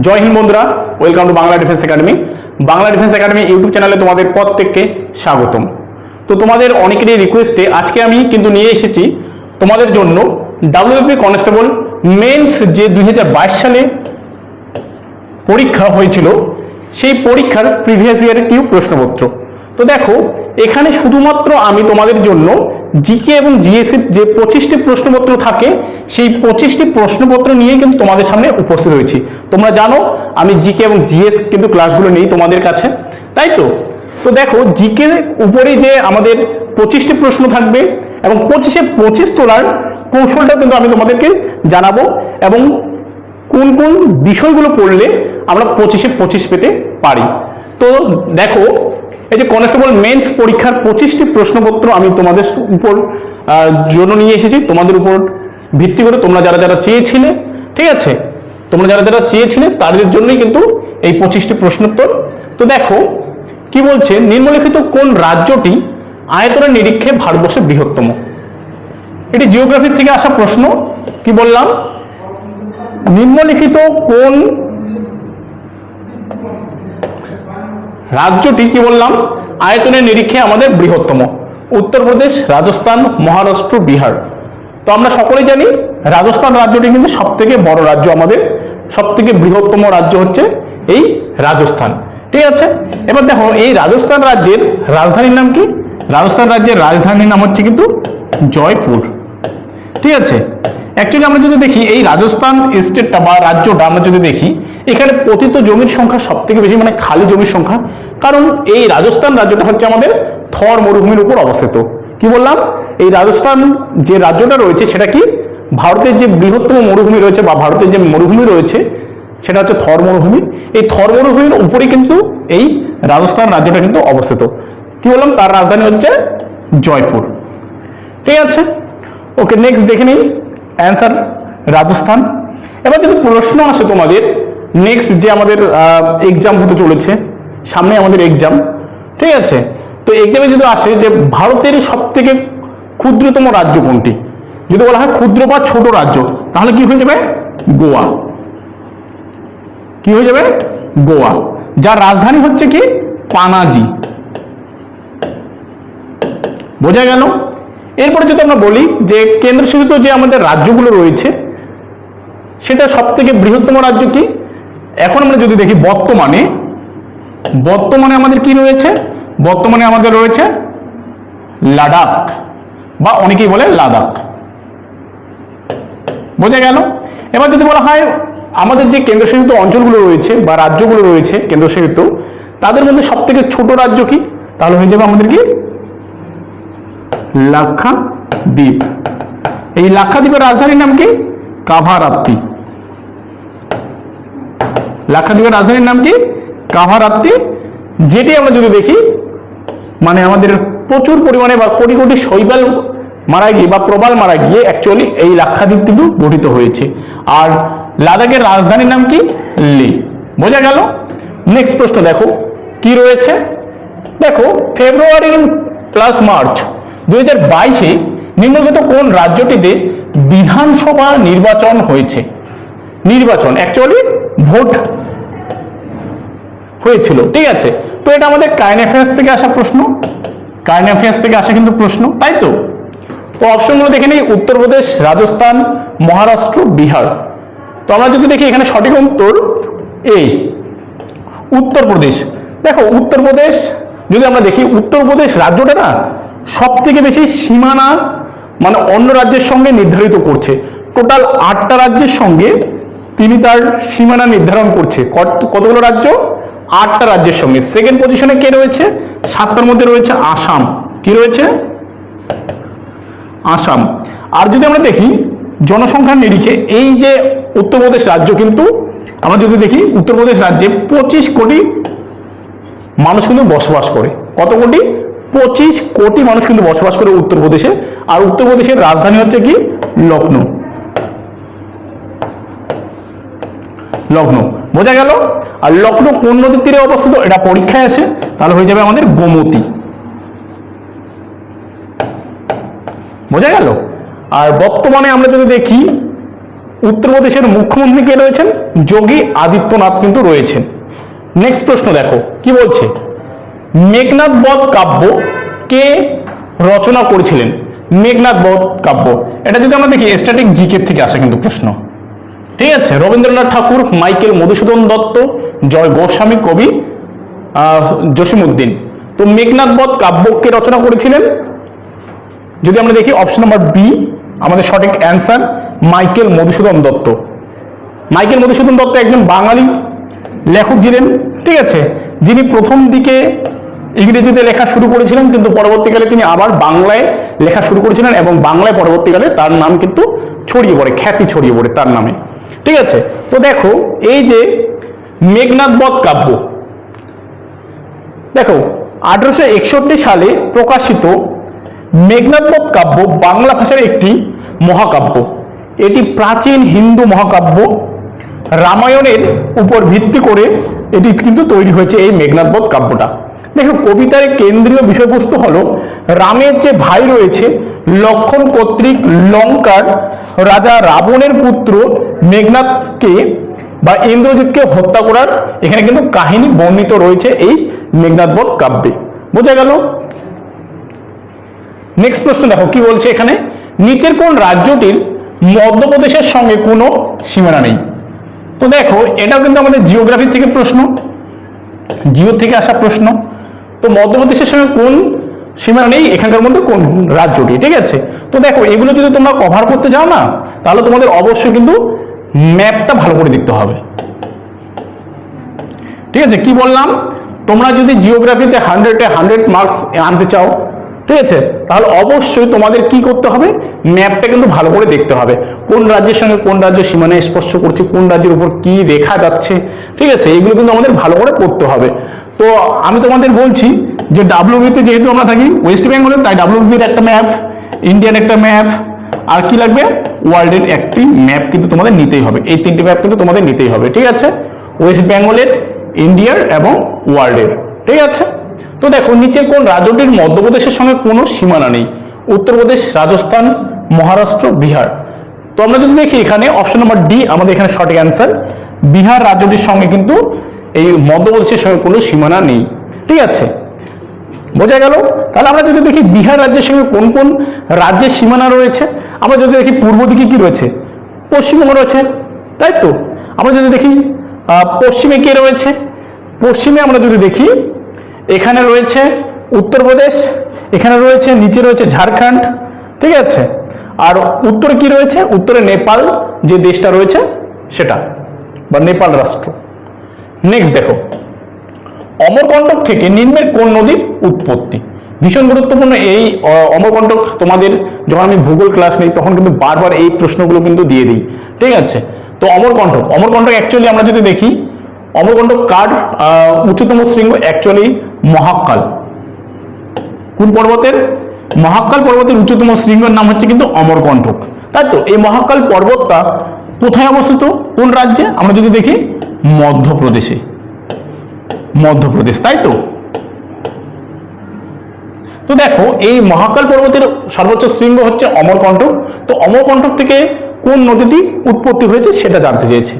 জয় হিন্দ বন্ধুরা, welcome to Bangla defence academy. Bangla defence academy YouTube চ্যানেলে তোমাদের প্রত্যেককে স্বাগতম। তো তোমাদের অনেকেরই রিকোয়েস্টে আজকে আমি কিন্তু নিয়ে এসেছি তোমাদের জন্য ডাব্লিউবি কনস্টেবল মেন্স যে 2022 সালে পরীক্ষা হয়েছিল সেই পরীক্ষার প্রিভিয়াস ইয়ারের কিউ প্রশ্নপত্র। তো দেখো, এখানে শুধুমাত্র আমি তোমাদের জন্য জিকে এবং জিএসের যে 25টি প্রশ্নপত্র থাকে সেই 25টি প্রশ্নপত্র নিয়ে কিন্তু তোমাদের সামনে উপস্থিত হয়েছি। তোমরা জানো আমি জিকে এবং জিএস কিন্তু ক্লাসগুলো নেই তোমাদের কাছে, তাই তো? তো দেখো, জিকে উপরে যে আমাদের 25টি প্রশ্ন থাকবে এবং 25-এ 25 তোলার কৌশলটা কিন্তু আমি তোমাদেরকে জানাবো এবং কোন কোন বিষয়গুলো পড়লে আমরা 25-এ 25 পেতে পারি। তো দেখো, এই যে কনস্টেবল মেন্স পরীক্ষার 25টি প্রশ্নপত্র আমি তোমাদের উপর জন্য নিয়ে এসেছি, তোমাদের উপর ভিত্তি করে তোমরা যারা যারা চেয়েছিলে, ঠিক আছে, তোমরা যারা যারা চেয়েছিলে তাদের জন্যই কিন্তু এই 25টি প্রশ্নোত্তর। তো দেখো কি বলছে, নিম্নলিখিত কোন রাজ্যটি আয়তনের নিরীক্ষে ভারতবর্ষের বৃহত্তম? এটি জিওগ্রাফি থেকে আসা প্রশ্ন। কি বললাম, নিম্নলিখিত কোন রাজ্যটি, কি বললাম, আয়তনের নিরীক্ষে আমাদের বৃহত্তম? উত্তরপ্রদেশ, রাজস্থান, মহারাষ্ট্র, বিহার। তো আমরা সকলেই জানি রাজস্থান রাজ্যটি কিন্তু সব থেকে বড় রাজ্য, আমাদের সব থেকে বৃহত্তম রাজ্য হচ্ছে এই রাজস্থান, ঠিক আছে। এবার দেখো, এই রাজস্থান রাজ্যের রাজধানীর নাম কি? রাজস্থান রাজ্যের রাজধানীর নাম হচ্ছে কিন্তু জয়পুর, ঠিক আছে। অ্যাকচুয়ালি আমরা যদি দেখি এই রাজস্থান স্টেটটা বা রাজ্যটা আমরা যদি দেখি, এখানে পতিত জমির সংখ্যা সব থেকে বেশি, মানে খালি জমির সংখ্যা, কারণ এই রাজস্থান রাজ্যটা হচ্ছে আমাদের থর মরুভূমির উপর অবস্থিত। কি বললাম, এই রাজস্থান যে রাজ্যটা রয়েছে সেটা কি ভারতের যে বৃহত্তম মরুভূমি রয়েছে বা ভারতের যে মরুভূমি রয়েছে সেটা হচ্ছে থর মরুভূমি। এই থর মরুভূমির উপরে কিন্তু এই রাজস্থান রাজ্যটা কিন্তু অবস্থিত। কি বললাম, তার রাজধানী হচ্ছে জয়পুর, ঠিক আছে। ওকে, নেক্সট দেখে নিই অ্যান্সার রাজস্থান। এবার যদি প্রশ্ন আসে তোমাদের নেক্সট যে আমাদের এক্সাম হতে চলেছে, সামনে আমাদের এক্সাম, ঠিক আছে। তো এক্সামে যদি আসে যে ভারতের সব থেকে ক্ষুদ্রতম রাজ্য কোনটি, যদি বলা হয় ক্ষুদ্র বা ছোট রাজ্য, তাহলে কি হয়ে যাবে? গোয়া। কি হয়ে যাবে? গোয়া, যার রাজধানী হচ্ছে কি পানাজি। বোঝা গেল? এরপরে যদি আমরা বলি যে কেন্দ্রশাসিত যে আমাদের রাজ্যগুলো রয়েছে সেটা সব থেকে বৃহত্তম রাজ্য কি, এখন আমরা যদি দেখি বর্তমানে আমাদের কি রয়েছে? বর্তমানে আমাদের রয়েছে লাদাখ, বা অনেকেই বলে লাদাখ। বোঝা গেল? এবার যদি বলা হয় আমাদের যে কেন্দ্রশাসিত অঞ্চলগুলো রয়েছে বা রাজ্যগুলো রয়েছে কেন্দ্রশাসিত, তাদের মধ্যে সব থেকে ছোট রাজ্য কি, তাহলে হয়ে যাবে আমাদের কি লাক্ষাদ্বীপ। এই লাক্ষাদ্বীপের রাজধানীর নাম কি? কাভারাত্তি। লাক্ষাদ্বীপের রাজধানীর নাম কি? কাভারাত্তি, যেটি আমরা যদি দেখি মানে আমাদের প্রচুর পরিমাণে বা কোটি কোটি শৈবাল মারা গিয়ে বা প্রবাল মারা গিয়ে অ্যাকচুয়ালি এই লাক্ষাদ্বীপ কিন্তু গঠিত হয়েছে। আর লাদাখের রাজধানীর নাম কি? লে। বোঝা গেল? নেক্সট প্রশ্ন দেখো কি রয়েছে। দেখো, ফেব্রুয়ারি প্লাস মার্চ 2022-এ নিম্নলিখিত কোন রাজ্যটিতে বিধানসভা নির্বাচন হয়েছে? নির্বাচন অ্যাকচুয়ালি ভোট হয়েছিল, ঠিক আছে। তো এটা আমাদের কারেন্ট অ্যাফেয়ার্স থেকে আসা প্রশ্ন, কারেন্ট অ্যাফেয়ার্স থেকে আসা কিন্তু প্রশ্ন, তাই তো? তো অপশনগুলো দেখে নিই, উত্তরপ্রদেশ, রাজস্থান, মহারাষ্ট্র, বিহার। তো আমরা যদি দেখি এখানে সঠিক উত্তর এই উত্তরপ্রদেশ। দেখো, উত্তরপ্রদেশ যদি আমরা দেখি, উত্তরপ্রদেশ রাজ্যটা না সব থেকে বেশি সীমানা মানে অন্য রাজ্যের সঙ্গে নির্ধারিত করছে। টোটাল 8টা রাজ্যের সঙ্গে তিনি তার সীমানা নির্ধারণ করছে। কতগুলো রাজ্য? 8টা রাজ্যের সঙ্গে। সেকেন্ড পজিশনে কে রয়েছে? 7টার মধ্যে রয়েছে আসাম। কি রয়েছে? আসাম। আর যদি আমরা দেখি জনসংখ্যার নিরিখে এই যে উত্তরপ্রদেশ রাজ্য, কিন্তু আমরা যদি দেখি উত্তরপ্রদেশ রাজ্যে 25 কোটি মানুষ কিন্তু বসবাস করে। কত কোটি? 25 কোটি মানুষ কিন্তু বসবাস করে উত্তরপ্রদেশে। আর উত্তরপ্রদেশের রাজধানী হচ্ছে কি? লখনৌ। লখনৌ। বোঝা গেল? আর লখনৌ কোন নদীর তীরে অবস্থিত? এটা পরীক্ষায় আসে, তাহলে হয়ে যাবে আমাদের গোমতী। বোঝা গেল? আর বর্তমানে আমরা যদি দেখি উত্তরপ্রদেশের মুখ্যমন্ত্রী কে রয়েছেন? যোগী আদিত্যনাথ কিন্তু রয়েছেন। নেক্সট প্রশ্ন দেখো কি বলছে, মেঘনাদ বধ কাব্য কে রচনা করেছিলেন? মেঘনাদ বধ কাব্য, এটা যদি আমরা দেখি স্ট্যাটিক জিকে থেকে আসে কিন্তু প্রশ্ন, ঠিক আছে। রবীন্দ্রনাথ ঠাকুর, মাইকেল মধুসূদন দত্ত, জয় গোস্বামী, কবি জসিমউদ্দিন। তো মেঘনাদ বধ কাব্য কে রচনা করেছিলেন? যদি আমরা দেখি অপশন নাম্বার বি আমাদের সঠিক answer, Michael Madhusudan Dutta. Michael Madhusudan Dutta একজন বাঙালি লেখক ছিলেন, ঠিক আছে, যিনি প্রথম দিকে ইংরেজিতে লেখা শুরু করেছিলেন, কিন্তু পরবর্তীকালে তিনি আবার বাংলায় লেখা শুরু করেছিলেন এবং বাংলায় পরবর্তীকালে তার নাম কিন্তু ছড়িয়ে পড়ে, খ্যাতি ছড়িয়ে পড়ে তার নামে, ঠিক আছে। তো দেখো এই যে মেঘনাদ বধ কাব্য, দেখো 1861 সালে প্রকাশিত মেঘনাদ বধ কাব্য বাংলা ভাষার একটি মহাকাব্য। এটি প্রাচীন হিন্দু মহাকাব্য রামায়ণের উপর ভিত্তি করে এটি কিন্তু তৈরি হয়েছে এই মেঘনাদ বধ কাব্যটা। দেখো কবিতার কেন্দ্রীয় বিষয়বস্তু হলো রামের যে ভাই রয়েছে লক্ষণ কর্তৃক লঙ্কার রাজা রাবণের পুত্র মেঘনাদকে বা ইন্দ্রজিৎকে হত্যা করার এখানে কিন্তু কাহিনী বর্ণিত রয়েছে এই মেঘনাদ বধ কাব্যে। বোঝা গেল? নেক্সট প্রশ্ন দেখো কি বলছে এখানে, নিচের কোন রাজ্যটির মধ্যপ্রদেশের সঙ্গে কোনো সীমানা নেই? তো দেখো এটাও কিন্তু আমাদের জিওগ্রাফি থেকে প্রশ্ন, জিও থেকে আসা প্রশ্ন। তো মধ্যপ্রদেশের সঙ্গে কোন সীমানা নেই, এখানকার মধ্যে কোন রাজ্যটি, ঠিক আছে। তো দেখো এগুলো যদি তোমরা কভার করতে যাও না, তাহলে তোমাদের অবশ্যই কিন্তু ম্যাপটা ভালো করে দেখতে হবে, ঠিক আছে। কি বললাম, তোমরা যদি জিওগ্রাফিতে 100-এ 100 মার্কস আনতে চাও, ঠিক আছে, তাহলে অবশ্যই তোমাদের কি করতে হবে, ম্যাপটা কিন্তু ভালো করে দেখতে হবে, কোন রাজ্যের সঙ্গে কোন রাজ্য সীমানা স্পর্শ করছে, কোন রাজ্যের উপর কি রেখা যাচ্ছে, ঠিক আছে, এগুলো কিন্তু আমাদের ভালো করে পড়তে হবে। তো আমি তোমাদের বলছি যে ডাব্লিউবিতে যেহেতু আমরা থাকি ওয়েস্ট বেঙ্গলে, তাই ডাব্লিউবির একটা ম্যাপ, ইন্ডিয়ান একটা ম্যাপ, আর কি লাগবে, ওয়ার্ল্ডের একটি ম্যাপ কিন্তু তোমাদের নিতেই হবে। এই তিনটি ম্যাপ কিন্তু তোমাদের নিতেই হবে, ঠিক আছে, ওয়েস্ট বেঙ্গলের, ইন্ডিয়ার এবং ওয়ার্ল্ডের, ঠিক আছে। তো দেখো নিচের কোন রাজ্যটির মধ্যপ্রদেশের সঙ্গে কোনো সীমানা নেই? উত্তরপ্রদেশ, রাজস্থান, মহারাষ্ট্র, বিহার। তো আমরা যদি দেখি এখানে অপশন নাম্বার ডি আমাদের এখানে সঠিক অ্যান্সার, বিহার রাজ্যটির সঙ্গে কিন্তু এই মধ্যপ্রদেশের সঙ্গে কোনো সীমানা নেই, ঠিক আছে। বোঝা গেল? তাহলে আমরা যদি দেখি বিহার রাজ্যের সঙ্গে কোন কোন রাজ্যের সীমানা রয়েছে, আমরা যদি দেখি পূর্ব দিকে কি রয়েছে, পশ্চিমবঙ্গ রয়েছে, তাই তো। আমরা যদি দেখি পশ্চিমে কে রয়েছে, পশ্চিমে আমরা যদি দেখি এখানে রয়েছে উত্তরপ্রদেশ, এখানে রয়েছে নিচে রয়েছে ঝাড়খণ্ড, ঠিক আছে। আর উত্তরে কি রয়েছে, উত্তরে নেপাল যে দেশটা রয়েছে সেটা, বা নেপাল রাষ্ট্র। নেক্সট দেখো, অমরকণ্টক থেকে নিম্নের কোন নদীর উৎপত্তি? ভীষণ গুরুত্বপূর্ণ এই অমরকণ্টক, তোমাদের যখন আমি ভূগোল ক্লাস নেই তখন কিন্তু বারবার এই প্রশ্নগুলো কিন্তু দিয়ে দিই, ঠিক আছে। তো অমরকণ্টক, অমরকণ্টক অ্যাকচুয়ালি আমরা যদি দেখি অমরকণ্টক কার উচ্চতম শৃঙ্গ, অ্যাকচুয়ালি মহাকাল। কোন পর্বতের? মহাকাল পর্বতের উচ্চতম শৃঙ্গের নাম হচ্ছে কিন্তু অমরকণ্টক, তাই তো। এই মহাকাল পর্বতটা কোথায় অবস্থিত, কোন রাজ্যে? আমরা যদি দেখি মধ্যপ্রদেশে, মধ্যপ্রদেশ, তাই তো। তো দেখো এই মহাকাল পর্বতের সর্বোচ্চ শৃঙ্গ হচ্ছে অমরকণ্টক। তো অমরকণ্টক থেকে কোন নদীটি উৎপত্তি হয়েছে সেটা জানতে চেয়েছে,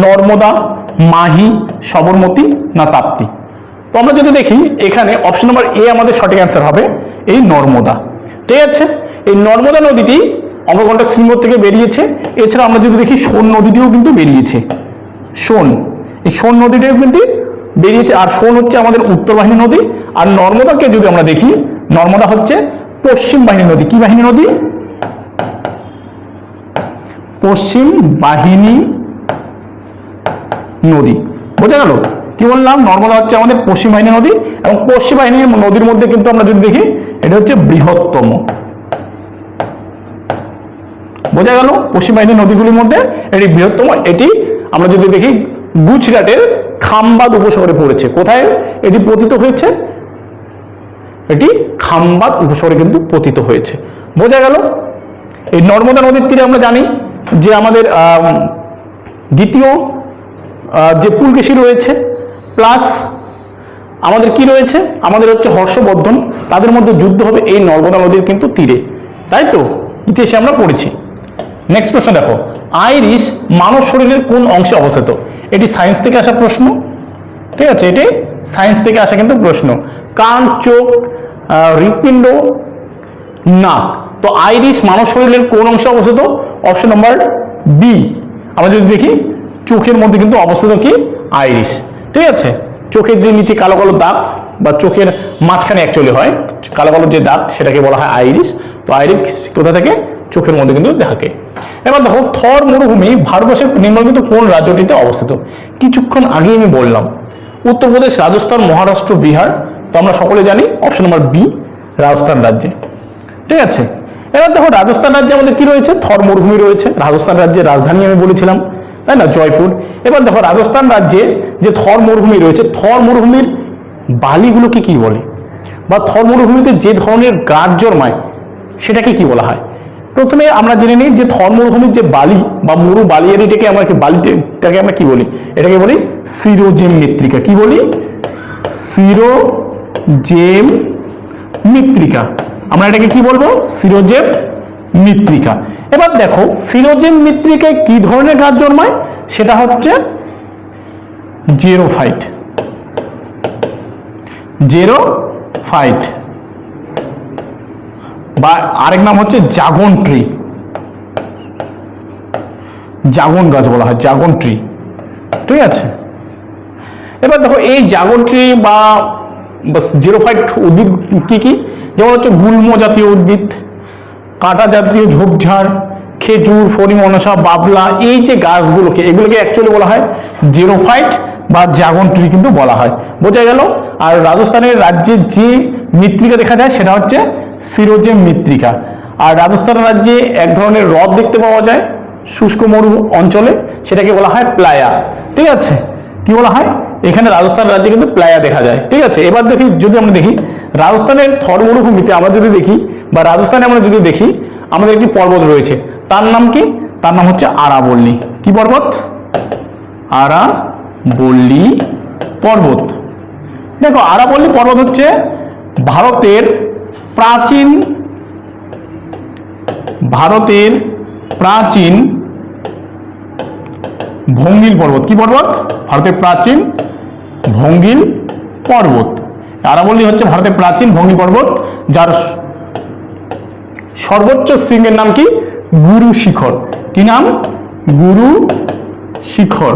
নর্মদা, মাহি, সবরমতী না তাপ্তি? তো আমরা যদি দেখি এখানে অপশন নাম্বার এ আমাদের সঠিক অ্যান্সার হবে, এই নর্মদা, ঠিক আছে। এই নর্মদা নদীটি অমরকণ্টক শৃঙ্গ থেকে বেরিয়েছে। এছাড়া আমরা যদি দেখি সোন নদীটিও কিন্তু বেরিয়েছে, সোন, এই সোন নদীটিও কিন্তু বেরিয়েছে। আর সোন হচ্ছে আমাদের উত্তর বাহিনী নদী, আর নর্মদাকে যদি আমরা দেখি, নর্মদা হচ্ছে পশ্চিম বাহিনী নদী। কি বাহিনী নদী? পশ্চিম বাহিনী নদী। বোঝা গেল? কি বললাম, নর্মদা হচ্ছে আমাদের পশ্চিম বাহিনী নদী, এবং পশ্চিম বাহিনী নদীর মধ্যে কিন্তু আমরা যদি দেখি এটা হচ্ছে বৃহত্তম। বোঝা গেল? পশ্চিম বাহিনী নদীগুলির মধ্যে এটি বৃহত্তম। এটি আমরা যদি দেখি গুজরাটের খাম্বাদ উপসাগরে পড়েছে। কোথায় এটি পতিত হয়েছে? এটি খাম্বাদ উপসাগরে কিন্তু পতিত হয়েছে। বোঝা গেল? এই নর্মদা নদীর তীরে আমরা জানি যে আমাদের দ্বিতীয় যে পুলকেশী রয়েছে, প্লাস আমাদের কি রয়েছে, আমাদের হচ্ছে হর্ষবর্ধন, তাদের মধ্যে যুদ্ধ হবে এই নর্মদা নদীর কিন্তু তীরে, তাই তো, ইতিহাসে আমরা পড়েছি। নেক্সট প্রশ্ন দেখো, আইরিশ মানব শরীরের কোন অংশে অবস্থিত? এটি সায়েন্স থেকে আসা প্রশ্ন, ঠিক আছে, এটি সায়েন্স থেকে আসা কিন্তু প্রশ্ন। কান, চোখ, হৃৎপিণ্ড, নাক। তো আইরিশ মানব শরীরের কোন অংশে অবস্থিত? Option number B. আমরা যদি দেখি চোখের মধ্যে কিন্তু অবস্থিত কি আইরিশ, ঠিক আছে। চোখের যে নিচে কালো কালো দাগ বা চোখের মাঝখানে অ্যাকচুয়ালি হয় কালো কালো যে দাগ, সেটাকে বলা হয় আইরিশ। তো আইরিশ কোথা থেকে? চোখের মধ্যে কিন্তু থাকে। এবার দেখো থর মরুভূমি ভারতবর্ষের নিম্নলিখিত কোন রাজ্যটিতে অবস্থিত? কিছুক্ষণ আগেই আমি বললাম উত্তরপ্রদেশ, রাজস্থান, মহারাষ্ট্র, বিহার। তো আমরা সকলে জানি অপশন নাম্বার বি, রাজস্থান রাজ্যে, ঠিক আছে। এবার দেখো রাজস্থান রাজ্যে আমাদের কি রয়েছে? থর মরুভূমি রয়েছে। রাজস্থান রাজ্যের রাজধানী আমি বলেছিলাম, তাই না, জয়পুর। এবার দেখো রাজস্থান রাজ্যে যে থর মরুভূমি রয়েছে, থর মরুভূমির বালিগুলোকে কি বলে, বা থর মরুভূমিতে যে ধরনের গাছ জন্মায় সেটাকে কি বলা হয়? প্রথমে আমরা জেনে নিই যে থর মরুভূমির যে বালি বা মরু বালি, এটাকে আমরা বালিটাকে আমরা কি বলি? এটাকে বলি সিরোজেম মৃত্তিকা। কি বলি? সিরোজেম মৃত্তিকা। আমরা এটাকে কি বলবো? সিরোজেম মৃত্তিকা। এবার দেখো সিরোজেম মৃত্তিকায় কি ধরনের গাছ জন্মায়? সেটা হচ্ছে জেরোফাইট। জেরোফাইট বা আরেক নাম হচ্ছে জাগন ট্রি, জাগন গাছ বলা হয়, জাগন ট্রি, ঠিক আছে। এবার দেখো এই জাগন ট্রি বা জেরোফাইট উদ্ভিদ কি কি? যেমন হচ্ছে গুল্ম জাতীয় উদ্ভিদ, কাঁটা জাতীয় ঝোপঝাড়, খেজুর, ফড়িংমনসা, বাবলা, এই যে গাছগুলোকে, এগুলোকে অ্যাকচুয়ালি বলা হয় জেরোফাইট বা জাগন ট্রি কিন্তু বলা হয়। বোঝা গেল? আর রাজস্থানের রাজ্যে যে মৃত্তিকা দেখা যায় সেটা হচ্ছে সিরোজেম মৃত্তিকা। আর রাজস্থান রাজ্যে এক ধরনের হ্রদ দেখতে পাওয়া যায় শুষ্ক মরু অঞ্চলে, সেটাকে বলা হয় প্লায়া, ঠিক আছে। কি বলা হয়? এখানে রাজস্থান রাজ্যে কিন্তু প্লায়া দেখা যায়, ঠিক আছে। এবার দেখি, যদি আমরা দেখি রাজস্থানের থর মরুভূমিতে আমরা যদি দেখি, বা রাজস্থানে আমরা যদি দেখি, আমাদের একটি পর্বত রয়েছে, তার নাম কি? তার নাম হচ্ছে আরাবল্লী। কি পর্বত? আরাবল্লী পর্বত। দেখো আরাবল্লী পর্বত হচ্ছে ভারতের প্রাচীন ভঙ্গিল পর্বত। কি পর্বত? ভারতের প্রাচীন ভঙ্গিল পর্বত। আরাবল্লী হচ্ছে ভারতের প্রাচীন ভঙ্গিল পর্বত, যার সর্বোচ্চ শৃঙ্গের নাম কি? গুরু শিখর। কি নাম? গুরু শিখর,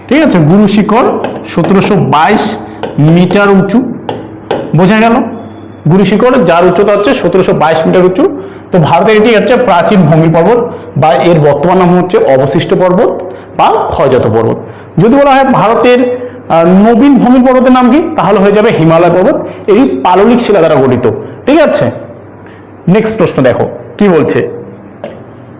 ঠিক আছে। গুরু শিখর 1722 মিটার উঁচু। বোঝা গেল? গুরু শিখর, যার উচ্চতা হচ্ছে 1722 মিটার উঁচু। তো ভারতের এটি হচ্ছে প্রাচীন ভঙ্গিল পর্বত, বা এর বর্তমান নাম হচ্ছে অবশিষ্ট পর্বত বা ক্ষয়জাত পর্বত। যদি বলা হয় ভারতের নবীন ভঙ্গিল পর্বতের নাম কি, তাহলে হয়ে যাবে হিমালয় পর্বত। এটি পাললিক শিলা দ্বারা গঠিত, ঠিক আছে। নেক্সট প্রশ্ন দেখো কি বলছে।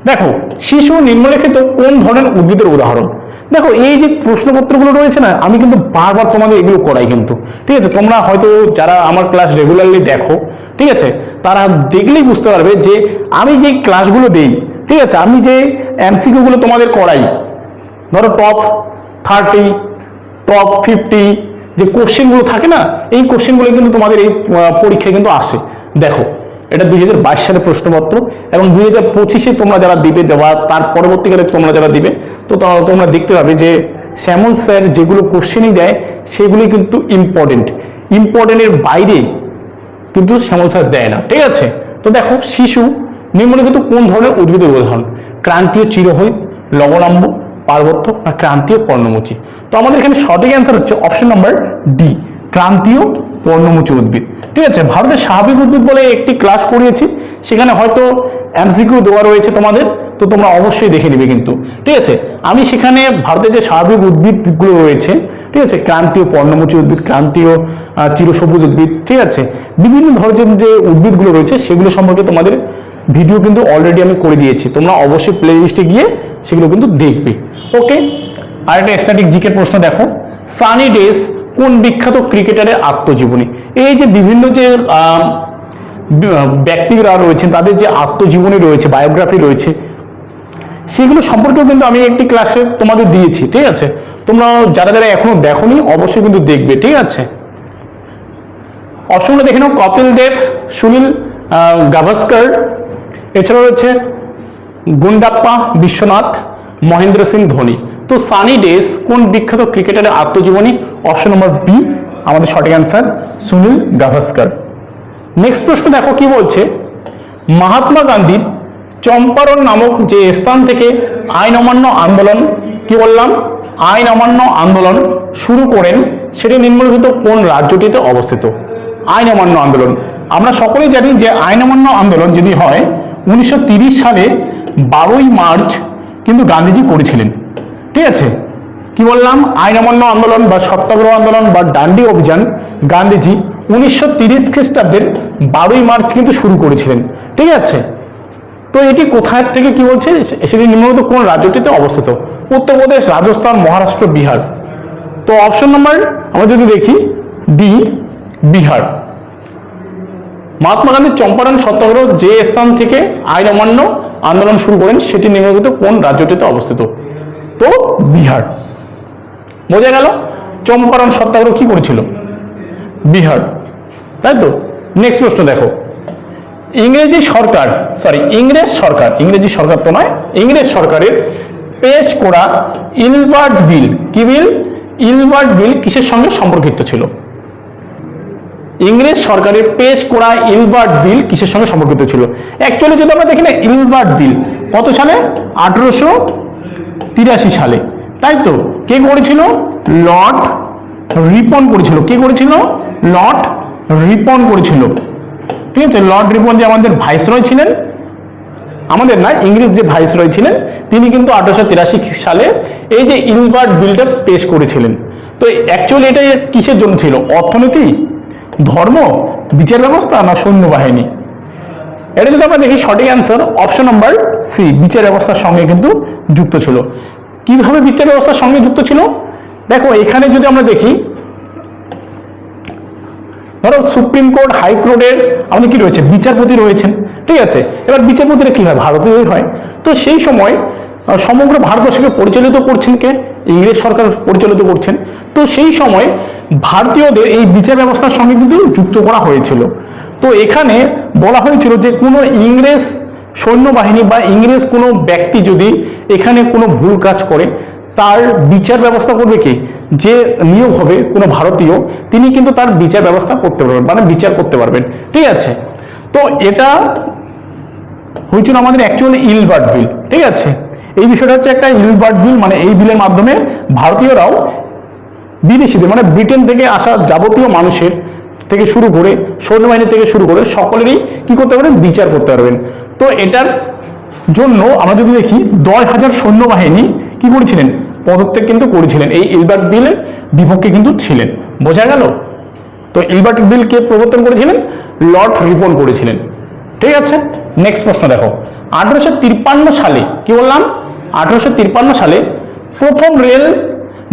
দেখো শিশু নিম্নলিখিত কোন ধরনের উদ্ভিদের উদাহরণ? দেখো এই যে প্রশ্নপত্রগুলো রয়েছে না, আমি কিন্তু বারবার তোমাদের এগুলো করাই কিন্তু, ঠিক আছে। তোমরা হয়তো যারা আমার ক্লাস রেগুলারলি দেখো, ঠিক আছে, তারা দেখলেই বুঝতে পারবে যে আমি যে ক্লাসগুলো দেই, ঠিক আছে, আমি যে এমসিকিউ গুলো তোমাদের করাই, ধরো টপ 30, টপ 50 যে কোশ্চেনগুলো থাকে না, এই কোশ্চেনগুলো কিন্তু তোমাদের এই পরীক্ষায় কিন্তু আসে। দেখো এটা 2022 সালের প্রশ্নপত্র, এবং 2025-এ তোমরা যারা দিবে, দেওয়া তার পরবর্তীকালে তোমরা যারা দিবে, তো তোমরা দেখতে পাবে যে শ্যামল স্যার যেগুলো কোশ্চেনই দেয় সেগুলি কিন্তু ইম্পর্টেন্টের বাইরে কিন্তু শ্যামল স্যার দেয় না, ঠিক আছে। তো দেখো শিশু নিম্নলিখিত কোন ধরনের উদ্ভিদের উদাহরণ? ক্রান্তীয় চিরহরিৎ, লবণাম্ব, পার্বত্য না ক্রান্তীয় পর্ণমোচী? তো আমাদের এখানে সঠিক অ্যান্সার হচ্ছে অপশন নাম্বার ডি, ক্রান্তীয় পর্ণমোচী উদ্ভিদ, ঠিক আছে। ভারতের স্বাভাবিক উদ্ভিদ বলে একটি ক্লাস করিয়েছি, সেখানে হয়তো এমসিকিউ দেওয়া রয়েছে তোমাদের, তো তোমরা অবশ্যই দেখে নিবে কিন্তু, ঠিক আছে। আমি সেখানে ভারতের যে স্বাভাবিক উদ্ভিদগুলো রয়েছে, ঠিক আছে, ক্রান্তীয় পর্ণমোচী উদ্ভিদ, ক্রান্তীয় চিরসবুজ উদ্ভিদ, ঠিক আছে, বিভিন্ন ধরনের যে উদ্ভিদগুলো রয়েছে সেগুলো সম্পর্কে তোমাদের ভিডিও কিন্তু অলরেডি আমি করে দিয়েছি। তোমরা অবশ্যই প্লে লিস্টে গিয়ে সেগুলো কিন্তু দেখবে। ওকে, আর একটা স্ট্যাটিক জিকে প্রশ্ন দেখো, সানি ডেস কোন বিখ্যাত ক্রিকেটারের আত্মজীবনী? এই যে বিভিন্ন যে ব্যক্তিরা রয়েছেন তাদের যে আত্মজীবনী রয়েছে, বায়োগ্রাফি রয়েছে, সেগুলো সম্পর্কেও কিন্তু আমি একটি ক্লাসে তোমাদের দিয়েছি, ঠিক আছে। তোমরা যারা যারা এখনো দেখোনি অবশ্যই কিন্তু দেখবে, ঠিক আছে। অপশনগুলো দেখে নাও, কপিল দেব, সুনীল গাভাস্কর, এছাড়া রয়েছে গুন্ডাপ্পা বিশ্বনাথ, মহেন্দ্র সিং ধোনি। তো সানি ডেস কোন বিখ্যাত ক্রিকেটারের আত্মজীবনী? অপশন নম্বর বি আমাদের সঠিক অ্যান্সার সুনীল গাভাস্কার। নেক্সট প্রশ্ন দেখো কি বলছে, মহাত্মা গান্ধীর চম্পারণ নামক যে স্থান থেকে আইন অমান্য আন্দোলন, কি বললাম, আইন অমান্য আন্দোলন শুরু করেন সেটি নিম্নলিখিত কোন রাজ্যটিতে অবস্থিত? আইন অমান্য আন্দোলন আমরা সকলেই জানি যে আইন অমান্য আন্দোলন যদি হয় 1930 সালে 12ই মার্চ কিন্তু গান্ধীজি করেছিলেন। ঠিক আছে, কি বললাম, আইন অমান্য আন্দোলন বা সত্যাগ্রহ আন্দোলন বা ডান্ডি অভিযান গান্ধীজি 1930 খ্রিস্টাব্দের 12ই মার্চ কিন্তু শুরু করেছিলেন। ঠিক আছে, তো এটি কোথায় থেকে কি বলছে, সেটি নিম্নলিখিত কোন রাজ্যটিতে অবস্থিত? উত্তরপ্রদেশ, রাজস্থান, মহারাষ্ট্র, বিহার। তো অপশন নাম্বার আমরা যদি দেখি ডি বিহার। মহাত্মা গান্ধী চম্পারণ সত্যাগ্রহ যে স্থান থেকে আইন অমান্য আন্দোলন শুরু করেন সেটি নিম্নলিখিত কোন রাজ্যটিতে অবস্থিত? তো বিহার। বোঝা গেল চম্পারণ সত্যাগ্রহ কি করেছিল? বিহার, তাই তো। নেক্সট প্রশ্ন দেখো, ইংরেজ সরকারের পেশ করা ইলবার্ট বিল, কি বিল? ইলবার্ট বিল কিসের সঙ্গে সম্পর্কিত ছিল? ইংরেজ সরকারের পেশ করা ইলবার্ট বিল কিসের সঙ্গে সম্পর্কিত ছিল? অ্যাকচুয়ালি যদি আমরা দেখি না, ইলবার্ট বিল কত সালে? 1883 সালে, তাই তো। কে করেছিল? লর্ড রিপন করেছিল। কে করেছিল? লর্ড রিপন করেছিল। ঠিক আছে, লর্ড রিপন যে আমাদের ভাইসরয় ছিলেন, আমাদের না, ইংরেজ যে ভাইসরয় ছিলেন, তিনি কিন্তু 1883 সালে এই যে ইলবার্ট বিলটা পেশ করেছিলেন। তো অ্যাকচুয়ালি এটা কিসের জন্য ছিল? অর্থনীতি, ধর্ম, বিচার ব্যবস্থা না সৈন্যবাহিনী? এটা যদি আমরা দেখি সঠিক অ্যান্সার অপশন নাম্বার সি, বিচার ব্যবস্থার সঙ্গে কিন্তু যুক্ত ছিল। কিভাবে বিচার ব্যবস্থার সঙ্গে যুক্ত ছিল? দেখো এখানে যদি আমরা দেখি, ধরো সুপ্রিম কোর্ট, হাইকোর্টের আমাদের কি রয়েছে? বিচারপতি রয়েছেন। ঠিক আছে, এবার বিচারপতিরা কি হয়? ভারতীয়ই হয়। তো সেই সময় সমগ্র ভারতবর্ষকে পরিচালিত করছেন কে? ইংরেজ সরকার পরিচালিত করছেন। তো সেই সময় ভারতীয়দের এই বিচার ব্যবস্থার সঙ্গে কিন্তু যুক্ত করা হয়েছিল। তো এখানে বলা হয়েছিল যে কোনো ইংরেজ সৈন্যবাহিনী বা ইংরেজ কোনো ব্যক্তি যদি এখানে কোনো ভুল কাজ করে, তার বিচার ব্যবস্থা করবে কে? যে নিয়োগ হবে কোনো ভারতীয়, তিনি কিন্তু তার বিচার ব্যবস্থা করতে পারবেন, মানে বিচার করতে পারবেন। ঠিক আছে, তো এটা হয়েছিল আমাদের অ্যাকচুয়ালি ইলবার্ট বিল। ঠিক আছে, এই বিষয়টা হচ্ছে একটা ইলবার্ট বিল, মানে এই বিলের মাধ্যমে ভারতীয়রাও বিদেশিদের, মানে ব্রিটেন থেকে আসা যাবতীয় মানুষের থেকে শুরু করে সৈন্যবাহিনী থেকে শুরু করে সকলেরই কি করতে পারবেন? বিচার করতে পারবেন। তো এটার জন্য আমরা যদি দেখি 10,000 সৈন্যবাহিনী কি করেছিলেন? পদত্যাগ কিন্তু করেছিলেন, এই ইলবার্ট বিলের বিপক্ষে কিন্তু ছিলেন। বোঝা গেল? তো ইলবার্ট বিল কে প্রবর্তন করেছিলেন? লর্ড রিপন করেছিলেন। ঠিক আছে, নেক্সট প্রশ্ন দেখো, 1853 সালে, কি বললাম, 1853 সালে প্রথম রেল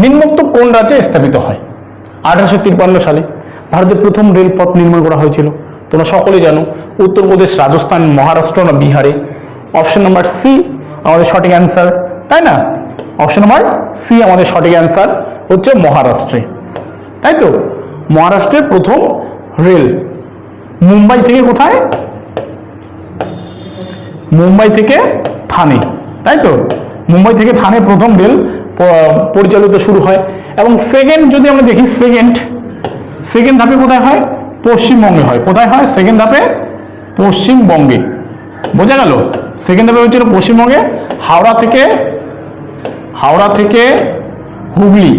নিম্নোক্ত কোন রাজ্যে স্থাপিত হয়? 1853 সালে ভারতের প্রথম রেলপথ নির্মাণ করা হয়েছিল, তোমরা সকলেই জানো, উত্তরপ্রদেশ, রাজস্থান, মহারাষ্ট্র না বিহারে? অপশন নাম্বার সি আমাদের সঠিক অ্যান্সার, তাই না? অপশন নাম্বার সি আমাদের সঠিক অ্যান্সার হচ্ছে মহারাষ্ট্রে, তাই তো। মহারাষ্ট্রের প্রথম রেল মুম্বাই থেকে কোথায়? মুম্বাই থেকে থানে, তাই তো। মুম্বাই থেকে থানে প্রথম রেল পরিচালিত শুরু হয়। এবং সেকেন্ড যদি আমরা দেখি, সেকেন্ড ধাপে কোথায় হয়? পশ্চিমবঙ্গে হয়। কোথায় হয় সেকেন্ড ধাপে? পশ্চিমবঙ্গে। বোঝা গেল? সেকেন্ড ধাপে হচ্ছিল পশ্চিমবঙ্গে, হাওড়া থেকে হুগলি।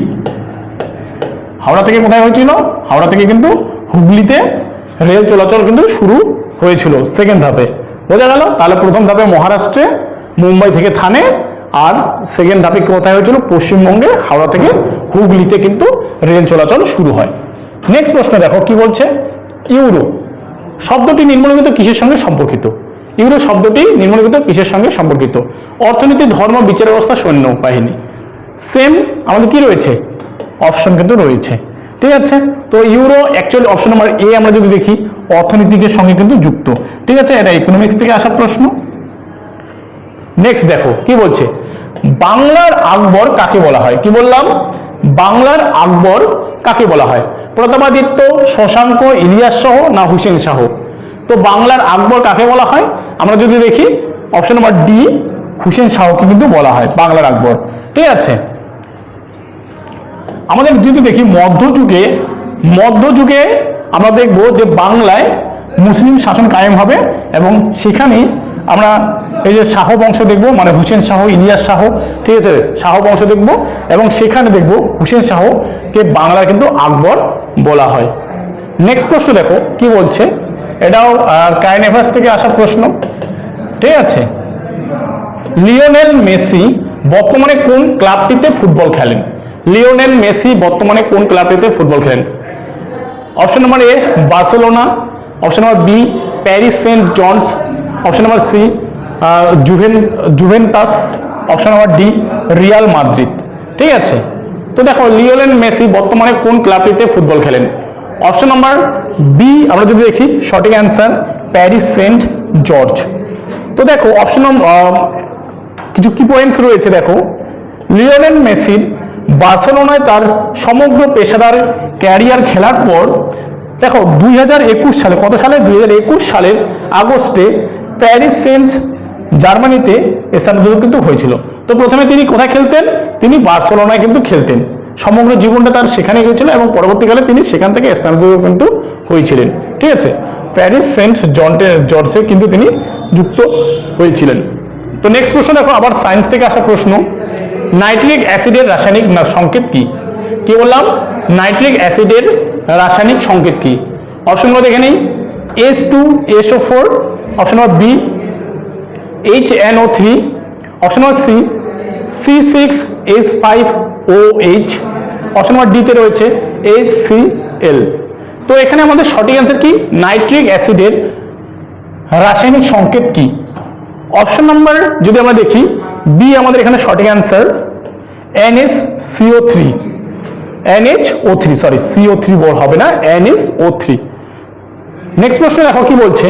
হাওড়া থেকে কোথায় হয়েছিল? হাওড়া থেকে কিন্তু হুগলিতে রেল চলাচল কিন্তু শুরু হয়েছিল সেকেন্ড ধাপে। বোঝা গেল? তাহলে প্রথম ধাপে মহারাষ্ট্রে মুম্বাই থেকে থানে, আর সেকেন্ড ধাপে কোথায় হয়েছিল? পশ্চিমবঙ্গে হাওড়া থেকে হুগলিতে কিন্তু রেল চলাচল শুরু হয়। নেক্সট প্রশ্ন দেখো কি বলছে, ইউরো শব্দটি নিম্নলিখিত কিসের সঙ্গে সম্পর্কিত? ইউরো শব্দটি নিম্নলিখিত কিসের সঙ্গে সম্পর্কিত? অর্থনীতি, ধর্ম, বিচার ব্যবস্থা, সৈন্য বাহিনী? সেম আমাদের কি রয়েছে? অপশন কিন্তু রয়েছে। ঠিক আছে, তো ইউরো অ্যাকচুয়ালি অপশন নাম্বার এ আমরা যদি দেখি অর্থনীতির সঙ্গে কিন্তু যুক্ত। ঠিক আছে, এটা ইকোনমিক্স থেকে আসা প্রশ্ন। নেক্সট দেখো কি বলছে, বাংলার আকবর কাকে বলা হয়? কি বললাম, বাংলার আকবর কাকে বলা হয়? প্রতাপাদিত্য, শশাঙ্ক, ইলিয়াস শাহ না হুসেন শাহ? তো বাংলার আকবর কাকে বলা হয়? আমরা যদি দেখি অপশন নাম্বার ডি হুসেন শাহকে কিন্তু বলা হয় বাংলার আকবর। ঠিক আছে, আমাদের যদি দেখি মধ্যযুগে আমরা দেখব যে বাংলায় মুসলিম শাসন কায়েম হবে এবং সেখানে আমরা এই যে শাহ বংশ দেখব, মানে হুসেন শাহ, ইলিয়াস শাহ, ঠিক আছে, শাহ বংশ দেখব এবং সেখানে দেখব হুসেন শাহকে বাংলায় কিন্তু আকবর বলা হয়। নেক্সট প্রশ্ন দেখো কি বলছে, এটাও কারেন্ট অ্যাফেয়ার্স থেকে আসা প্রশ্ন। ঠিক আছে, লিওনেল মেসি বর্তমানে কোন ক্লাবটিতে ফুটবল খেলেন? লিওনেল মেসি বর্তমানে কোন ক্লাবটিতে ফুটবল খেলেন? Option number A Barcelona, option number B Paris Saint Germain, option number C Juventus, option number D Real Madrid. ঠিক আছে, তো দেখো লিওনেল মেসি বর্তমানে কোন ক্লাবটিতে ফুটবল খেলেন? অপশন নাম্বার বি আমরা যদি দেখি সঠিক অ্যান্সার প্যারিস সেন্ট জর্জ। তো দেখো অপশন কিছু কি পয়েন্টস রয়েছে, দেখো লিওনেল মেসির বার্সেলোনায় তার সমগ্র পেশাদার ক্যারিয়ার খেলার পর দেখো 2021 সালে, কত সালে? 2021 সালের আগস্টে প্যারিস সেন্ট জার্মানিতে স্থানান্তরিত কিন্তু হয়েছিল। তো প্রথমে তিনি কোথায় খেলতেন? তিনি বার্সেলোনায় কিন্তু খেলতেন, সমগ্র জীবনটা তার সেখানে গিয়েছিল এবং পরবর্তীকালে তিনি সেখান থেকে স্থানান্তরিত কিন্তু হয়েছিলেন। ঠিক আছে, প্যারিস সেন্ট জর্জে কিন্তু তিনি যুক্ত হয়েছিলেন। তো নেক্সট প্রশ্ন দেখো, আবার সায়েন্স থেকে আসা প্রশ্ন, নাইট্রিক অ্যাসিডের রাসায়নিক সংকেত কি? কি বললাম? নাইট্রিক অ্যাসিডের রাসায়নিক সংকেত কি? অপশনগুলো দেখে নেই, H2SO4, option number B HNO3, option number C C6H5OH, option number ডিতে রয়েছে HCl। তো এখানে আমাদের সঠিক অ্যান্সার কি? নাইট্রিক অ্যাসিডের রাসায়নিক সংকেত কি? অপশন নাম্বার যদি আমরা দেখি বি আমাদের এখানে সঠিক অ্যান্সার NaCO3, সরি CO3 হবে না, NaO3। নেক্সট প্রশ্ন দেখো কি বলছে,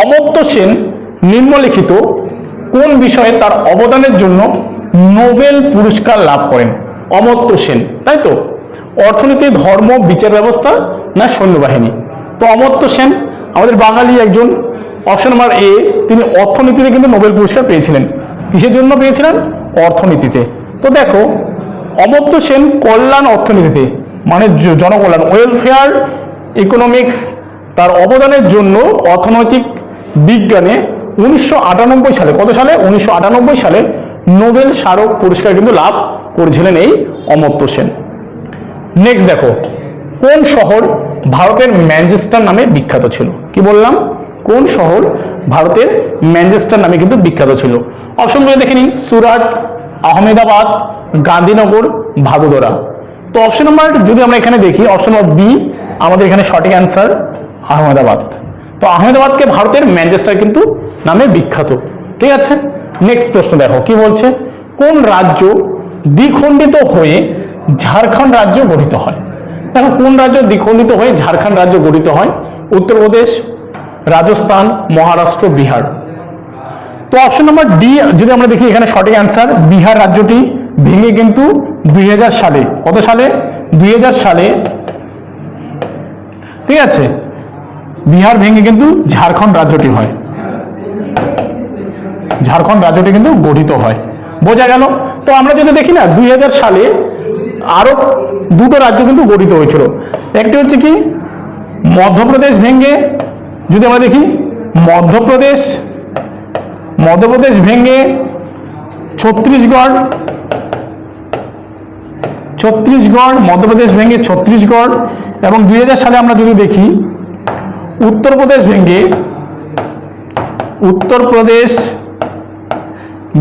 অমর্ত্য সেন নিম্নলিখিত কোন বিষয়ে তার অবদানের জন্য নোবেল পুরস্কার লাভ করেন? অমর্ত্য সেন, তাই তো, অর্থনীতি, ধর্ম, বিচার ব্যবস্থা না সৈন্যবাহিনী? তো অমর্ত্য সেন আমাদের বাঙালি একজন, অপশন নাম্বার এ তিনি অর্থনীতিতে কিন্তু নোবেল পুরস্কার পেয়েছিলেন। কিসের জন্য পেয়েছিলেন? অর্থনীতিতে। তো দেখো অমর্ত্য সেন কল্যাণ অর্থনীতিতে, মানে জনকল্যাণ, ওয়েলফেয়ার ইকোনমিক্স, তার অবদানের জন্য অর্থনৈতিক বিজ্ঞানে 1998 সালে, কত সালে? 1998 সালে নোবেল স্মারক পুরস্কার কিন্তু লাভ করেছিলেন এই অমর্ত্য সেন। নেক্সট দেখো, কোন শহর ভারতের ম্যানচেস্টার নামে বিখ্যাত ছিল? কি বললাম? কোন শহর ভারতের ম্যানচেস্টার নামে কিন্তু বিখ্যাত ছিল? অপশনগুলো দেখে নিই, সুরাট, আহমেদাবাদ, গান্ধীনগর, ভাদোদরা। তো অপশন নাম্বার যদি আমরা এখানে দেখি, অপশন নম্বর বি আমাদের এখানে সঠিক অ্যান্সার আহমেদাবাদ। তো আহমেদাবাদকে ভারতের ম্যানচেস্টার কিন্তু নামে বিখ্যাত। ঠিক আছে, নেক্সট প্রশ্ন দেখো কি বলছে, কোন রাজ্য দ্বিখণ্ডিত হয়ে ঝাড়খণ্ড রাজ্য গঠিত হয়? দেখো কোন রাজ্য দ্বিখণ্ডিত হয়ে ঝাড়খণ্ড রাজ্য গঠিত হয়? উত্তরপ্রদেশ, রাজস্থান, মহারাষ্ট্র, বিহার। তো অপশন নাম্বার ডি যদি আমরা দেখি এখানে সঠিক অ্যান্সার বিহার রাজ্যটি ভেঙে কিন্তু 2000 সালে, কত সালে? 2000 সালে, ঠিক আছে, বিহার ভেঙে কিন্তু ঝাড়খণ্ড রাজ্যটি হয়, ঝাড়খণ্ড রাজ্যটি কিন্তু গঠিত হয়। বোঝা গেল? তো আমরা যদি দেখি না 2000 সালে আরো দুটো রাজ্য কিন্তু গঠিত হয়েছিল, একটি হচ্ছে কি মধ্যপ্রদেশ ভেঙে, যদি আমরা দেখি মধ্যপ্রদেশ ভেঙে ছত্তিশগড়, মধ্যপ্রদেশ ভেঙে ছত্তিশগড়, এবং 2000 সালে আমরা যদি দেখি উত্তরপ্রদেশ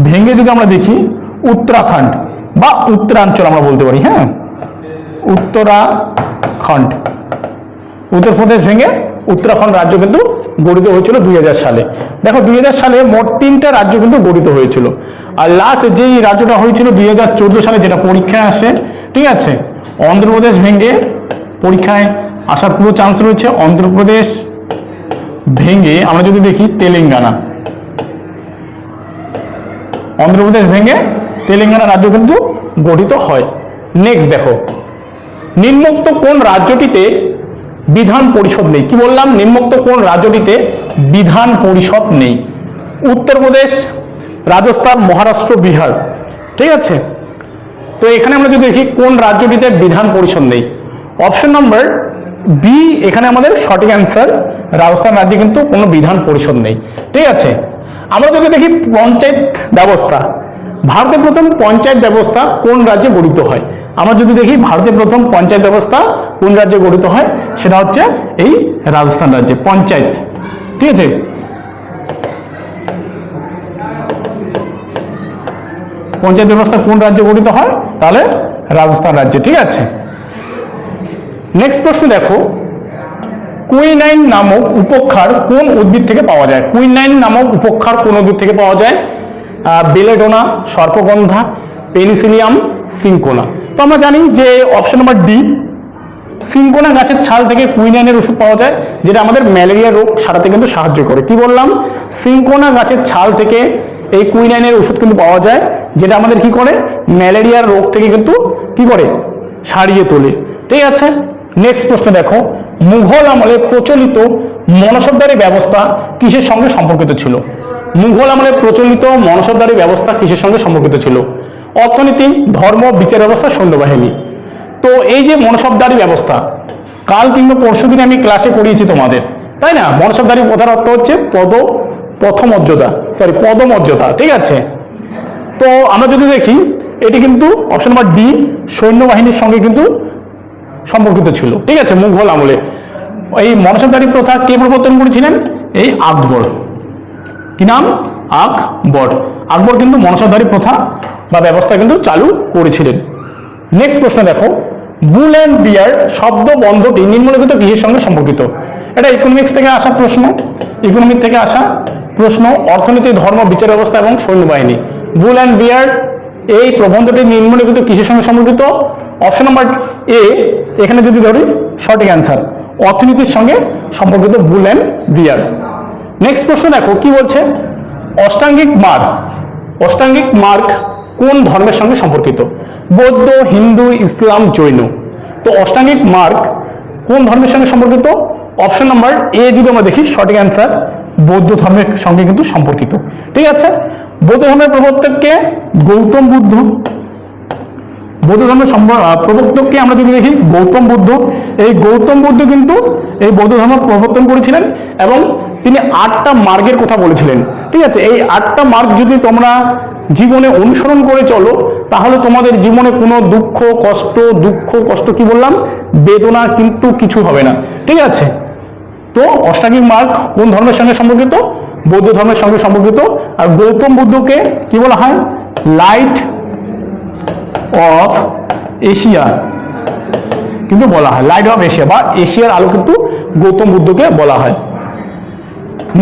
ভেঙে যদি আমরা দেখি উত্তরাখণ্ড বা উত্তরাঞ্চল আমরা বলতে পারি, হ্যাঁ, উত্তরাখণ্ড, উত্তরপ্রদেশ ভেঙে উত্তরাখণ্ড রাজ্য কিন্তু গঠিত হয়েছিল 2000 সালে। দেখো 2000 সালে মোট 3টা রাজ্য কিন্তু গঠিত হয়েছিল, আর লাস্ট যেই রাজ্যটা হয়েছিল 2014 সালে, যেটা পরীক্ষায় আসে, ঠিক আছে, অন্ধ্রপ্রদেশ ভেঙে পরীক্ষায় আসার পুরো চান্স রয়েছে। অন্ধ্রপ্রদেশ ভেঙে আমরা যদি দেখি তেলেঙ্গানা, অন্ধ্রপ্রদেশ ভেঙে তেলেঙ্গানা রাজ্য কিন্তু গঠিত হয়। নেক্সট দেখো, নিম্নোক্ত কোন রাজ্যটিতে বিধান পরিষদ নেই? কি বললাম? নিম্নোক্ত কোন রাজ্যটিতে বিধান পরিষদ নেই? উত্তরপ্রদেশ, রাজস্থান, মহারাষ্ট্র, বিহার। ঠিক আছে, তো এখানে আমরা যদি দেখি কোন রাজ্যটিতে বিধান পরিষদ নেই, অপশন নাম্বার বি এখানে আমাদের সঠিক অ্যান্সার। রাজস্থান রাজ্যে কিন্তু কোনো বিধান পরিষদ নেই। ঠিক আছে, আমরা যদি দেখি পঞ্চায়েত ব্যবস্থা, ভারতের প্রথম পঞ্চায়েত ব্যবস্থা কোন রাজ্যে গঠিত হয়? আমরা যদি দেখি ভারতের প্রথম পঞ্চায়েত ব্যবস্থা কোন রাজ্যে গঠিত হয়, সেটা হচ্ছে এই রাজস্থান রাজ্যে পঞ্চায়েত। ঠিক আছে, পঞ্চায়েত ব্যবস্থা কোন রাজ্যে গঠিত হয়? তাহলে রাজস্থান রাজ্যে। ঠিক আছে, নেক্সট প্রশ্ন দেখো, কুইনাইন নামক উপক্ষার কোন উদ্ভিদ থেকে পাওয়া যায়? কুইনাইন নামক উপক্ষার কোন উদ্ভিদ থেকে পাওয়া যায়? বেলেডোনা, সর্পগন্ধা, পেনিসিলিয়াম, সিনকোনা। তো আমরা জানি যে অপশন নাম্বার ডি, সিনকোনা গাছের ছাল থেকে কুইনাইনের ওষুধ পাওয়া যায়, যেটা আমাদের ম্যালেরিয়া রোগ সারাতে কিন্তু সাহায্য করে। কি বললাম? সিনকোনা গাছের ছাল থেকে এই কুইনাইনের ওষুধ কিন্তু পাওয়া যায়, যেটা আমাদের কি করে? ম্যালেরিয়ার রোগ থেকে কিন্তু কি করে? সারিয়ে তোলে। ঠিক আছে, নেক্সট প্রশ্ন দেখো, মুঘল আমলে প্রচলিত মনসবদারি ব্যবস্থা কিসের সঙ্গে সম্পর্কিত ছিল? মুঘল আমলে প্রচলিত মনসবদারি ব্যবস্থা কিসের সঙ্গে সম্পর্কিত ছিল? অর্থনীতি, ধর্ম, বিচার ব্যবস্থা, সৈন্যবাহিনী। তো এই যে মনসবদারি ব্যবস্থা, কাল কিংবা পরশুদিন আমি ক্লাসে পড়িয়েছি তোমাদের, তাই না? মনসবদারি কথার অর্থ হচ্ছে পদমর্যাদা। ঠিক আছে, তো আমরা যদি দেখি এটি কিন্তু অপশন নাম্বার ডি, সৈন্যবাহিনীর সঙ্গে কিন্তু সম্পর্কিত ছিল। ঠিক আছে, মুঘল আমলে এই মনসবদারি প্রথা কে প্রবর্তন করেছিলেন? এই আকবর। কি নাম? আকবর। আকবর কিন্তু মনসবদারি প্রথা বা ব্যবস্থা কিন্তু চালু করেছিলেন। নেক্সট প্রশ্ন দেখো, বুল অ্যান্ড বিয়ার শব্দ বন্ধটি নিম্নলিখিত কিসের সঙ্গে সম্পর্কিত? এটা ইকোনমিক্স থেকে আসা প্রশ্ন, ইকোনমিক থেকে আসা প্রশ্ন, অর্থনীতি, ধর্ম, বিচার ব্যবস্থা এবং সৈন্যবাহিনী। বুল অ্যান্ড বিয়ার এই প্রবন্ধটি নিম্নলিখিত কিসের সঙ্গে সম্পর্কিত? অপশন নাম্বার এ এখানে যদি ধরি সঠিক অ্যান্সার, অর্থনীতির সঙ্গে সম্পর্কিত বুল অ্যান্ড বিয়ার। নেক্সট প্রশ্ন দেখো কি বলছে, অষ্টাঙ্গিক মার্গ কোন ধর্মের সঙ্গে সম্পর্কিত? বৌদ্ধ, হিন্দু, ইসলাম, জৈন। তো অষ্টাঙ্গিক মার্গ কোন ধর্মের সঙ্গে সম্পর্কিত? অপশন নাম্বার এ যদি আমরা দেখি সঠিক অ্যান্সার, বৌদ্ধ ধর্মের সঙ্গে কিন্তু সম্পর্কিত। ঠিক আছে, বৌদ্ধ ধর্মের প্রবর্তককে গৌতম বুদ্ধ। বৌদ্ধ ধর্মের প্রবর্তককে আমরা যদি দেখি গৌতম বুদ্ধ। এই গৌতম বুদ্ধ কিন্তু এই বৌদ্ধ ধর্ম প্রবর্তন করেছিলেন এবং তিনি 8টা মার্গের কথা বলেছিলেন। ঠিক আছে, এই 8টা মার্গ যদি তোমরা জীবনে অনুসরণ করে চলো, তাহলে তোমাদের জীবনে কোনো দুঃখ কষ্ট কি বললাম, বেদনা কিন্তু কিছু হবে না। ঠিক আছে, তো অষ্টাঙ্গিক মার্গ কোন ধর্মের সঙ্গে সম্পর্কিত? বৌদ্ধ ধর্মের সঙ্গে সম্পর্কিত। আর গৌতম বুদ্ধকে কি বলা হয়? লাইট অফ এশিয়া কিন্তু বলা হয়, লাইট অফ এশিয়া বা এশিয়ার আলো কিন্তু গৌতম বুদ্ধকে বলা হয়।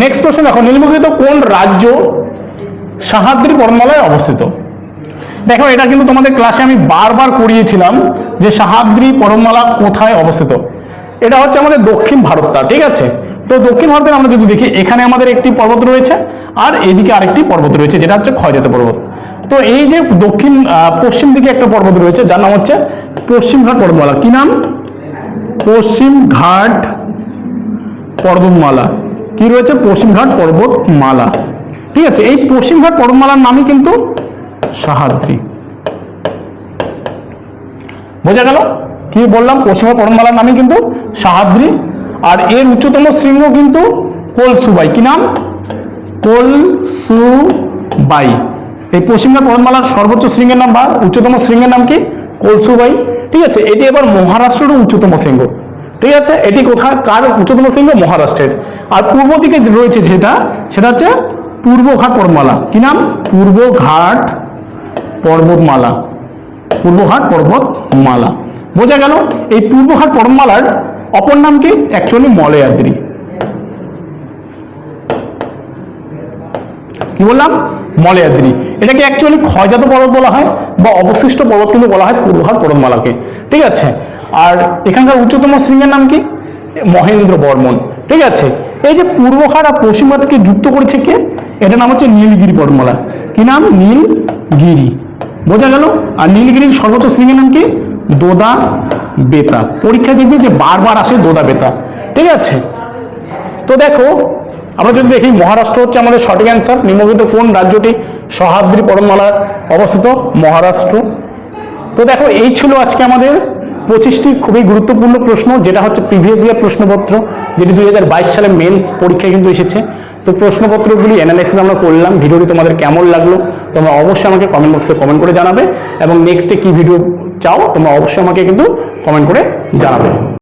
নেক্সট প্রশ্ন দেখো, নিম্নলিখিত কোন রাজ্য সাহাদ্রি পর্বতমালায় অবস্থিত? দেখো এটা কিন্তু তোমাদের ক্লাসে আমি বারবার করিয়েছিলাম যে সাহাদ্রি পর্বতমালা কোথায় অবস্থিত। এটা হচ্ছে আমাদের দক্ষিণ ভারতটা। ঠিক আছে, তো দক্ষিণ ভারতের আমরা যদি দেখি, এখানে আমাদের একটি পর্বত রয়েছে আর এদিকে আরেকটি পর্বত রয়েছে, যেটা হচ্ছে ক্ষয়জাত পর্বত। তো এই যে পশ্চিম দিকে একটা পর্বত রয়েছে যার নাম হচ্ছে পশ্চিমঘাট পর্বতমালা। কি নাম? পশ্চিমঘাট পর্বতমালা। কি রয়েছে? পশ্চিমঘাট পর্বতমালা। ঠিক আছে, এই পশ্চিমঘাট পর্বতমালার নামই কিন্তু সাহাদ্রি। বোঝা গেল? কি বললাম? পশ্চিমঘাট পর্বতমালার নামই কিন্তু সাহাদ্রি। আর এর উচ্চতম শৃঙ্গ কিন্তু কলসুবাই। কি নাম? কলসুবাই। এই পশ্চিমঘাট পর্বতমালার সর্বোচ্চ শৃঙ্গের নাম বা উচ্চতম শৃঙ্গের নাম কি? কলসুবাই। ঠিক আছে, এটি এবার মহারাষ্ট্রের উচ্চতম শৃঙ্গ। ঠিক আছে, এটি কোথায়, কার উচ্চতম শৃঙ্গ? মহারাষ্ট্রের। আর পূর্ব দিকে রয়েছে সেটা হচ্ছে পূর্বঘাট পর্বতমালা। কি নাম? পূর্বঘাট পর্বতমালা। পূর্বঘাট পর্বতমালা। বোঝা গেল? এই পূর্বঘাট পর্বতমালার অপর নাম কি? অ্যাকচুয়ালি মলয়াদ্রি। কি বললাম? মলয়াদ্রি। এটাকে অ্যাকচুয়ালি ক্ষয়জাত পর্বত বলা হয় বা অবশিষ্ট পর্বত কিন্তু বলা হয় পূর্বঘাট পর্বতমালাকে। ঠিক আছে, আর এখানকার উচ্চতম শৃঙ্গের নাম কি? মহেন্দ্র বর্মন। ঠিক আছে, এই যে পূর্বঘাট আর পশ্চিমঘাটকে যুক্ত করেছে কে? এটার নাম হচ্ছে নীলগিরি পর্বতমালা। কি নাম? নীলগিরি। বোঝা গেল? আর নীলগিরির সর্বোচ্চ শৃঙ্গের নাম কি? দোদা বেতা। পরীক্ষায় দেখবে যে বারবার আসে দোদা বেতা। ঠিক আছে, তো দেখো আমরা যদি দেখি মহারাষ্ট্র হচ্ছে আমাদের সঠিক অ্যান্সার। নিম্নলিখিত কোন রাজ্যটি সহ্যাদ্রি পর্বতমালায় অবস্থিত? মহারাষ্ট্র। তো দেখো এই ছিল আজকে আমাদের 25টি খুবই গুরুত্বপূর্ণ প্রশ্ন, যেটা হচ্ছে প্রিভিয়াস ইয়ার প্রশ্নপত্র, যেটি 2022 সালে মেন্স পরীক্ষায় কিন্তু এসেছে। তো প্রশ্নপত্রগুলি অ্যানালাইসিস আমরা করলাম। ভিডিওটি তোমাদের কেমন লাগলো তোমরা অবশ্যই আমাকে কমেন্ট বক্সে কমেন্ট করে জানাবে, এবং নেক্সটে কি ভিডিও চাও তোমরা অবশ্যই আমাকে কিন্তু কমেন্ট করে জানাবে।